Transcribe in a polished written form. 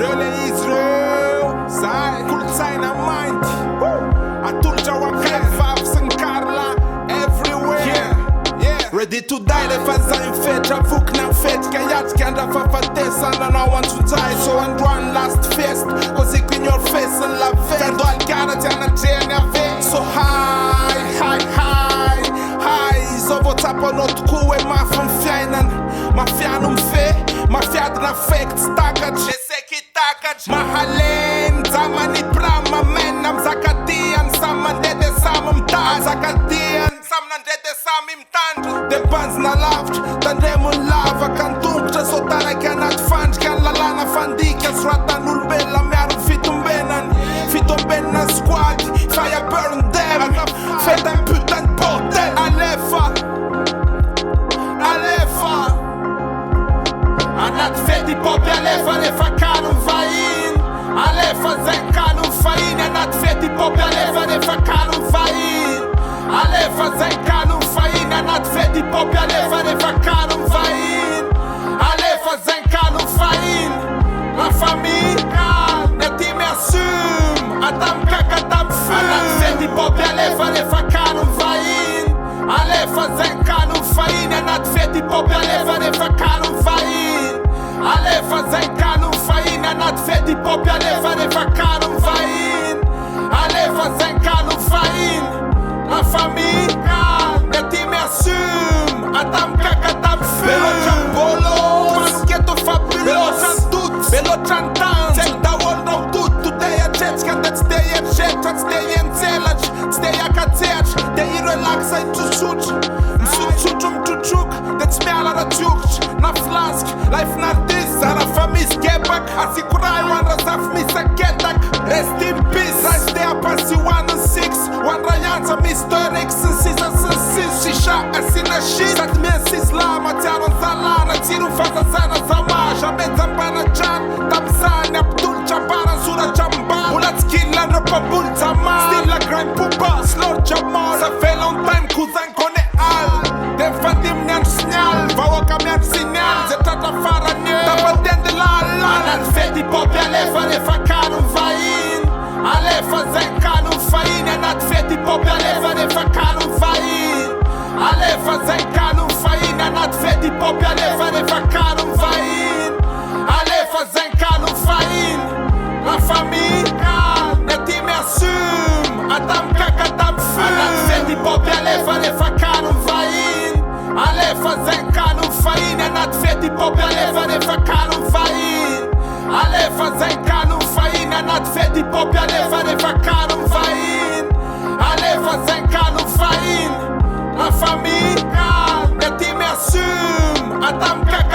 Röle Israel, sai, kulțai na mind. Atunci au avea fav în Carla everywhere. Ready to die, le faza in fetch, a fuk na fetch. Că iați că andra fa fatesa, na no one to die. So and one last fest, così in your face în la vet. Dar doar chiara ți-ana gene ave. So high, so vota pe not cu e ma fan fiainan. Ma fianum fe, ma fiad na fect, stagac. Ce se chitacac. Mahalen, zamani prama men, am zakatian, saman dede samam tan. Zakatian, samnan dede samim tan. De banz na laft, tandem în lava, cantung, ce sotana canat fanci, can la lana fandica, srata nul bella, mi-ar fitum benan squad, fire burn them, feta en putain de bordel, Alefa, anat feti popi Alefa, Alefa canum vain, Alefa zen canum fain, anat feti popi Alefa, Alefa canum vain, Alefa zen canum fain, anat feti popi Alefa, Alefa canum vain, Alefa zen canum fain, la famille, ne ti mi assume, atam kakatam fum, anat feti popi Alefa, Alefa canum vain, Alefa zen canum fain, anat feti popi Alefa, Alefa canum vain, Alefa zen canum fain, anat feti popi Alefa, Alefa canum vain, Alefa zen canum fain, la famille, ne ti mi assume, atam kakatam fum, Belocian bolos, manucheto fabulos, Belocian dans, cel da world of tut, tu te ia ceci, că te-ți te ia ceci, ți te ia înțelegi, ți te ia ca țeci, te ia relaxa i ciuciuci, îmi ciucium ciuciuc, te-ți mea la răciuci, na flask, life n-artist, ara famis gebac, asigurai one razaf misa getak, rest in peace, rai stea pasi 1 and 6, one raianța Mr. X, în sisa să sis, și șa asina shit, sat mea sis lama, ți-ar în zalana, țiru faza zana zamaș, ameța bana can, tamzani, Abdul Jabbar, Sura Jamba, ulat skill la răpă bulța ma, stil la grind pupa, slor Jamal, să fe long time cu zancone al, de fatim ne-am snial, vouă ca mi-am sinial, zetat afară ne, tapă den de la ala, anat feti popi Alefa, Alefa canum vain, Alefa zen canum fain, anat feti popi Alefa, Alefa canum vain, Alefa zen canum fain, anat feti popi Alefa, Alefa canum vain, Alefa zen canum fain, la famille, ne ti mi assume, atam kakatam fum, anat feti popi Alefa, Alefa canum vain, Alefa zen canum fain, anat feti popi Alefa, Alefa canum vain, Alefa zen canum fain, anat feti popi Alefa, Alefa canum vain, Alefa zen canum fain, la famille, ne ti mi assume, atam kakatam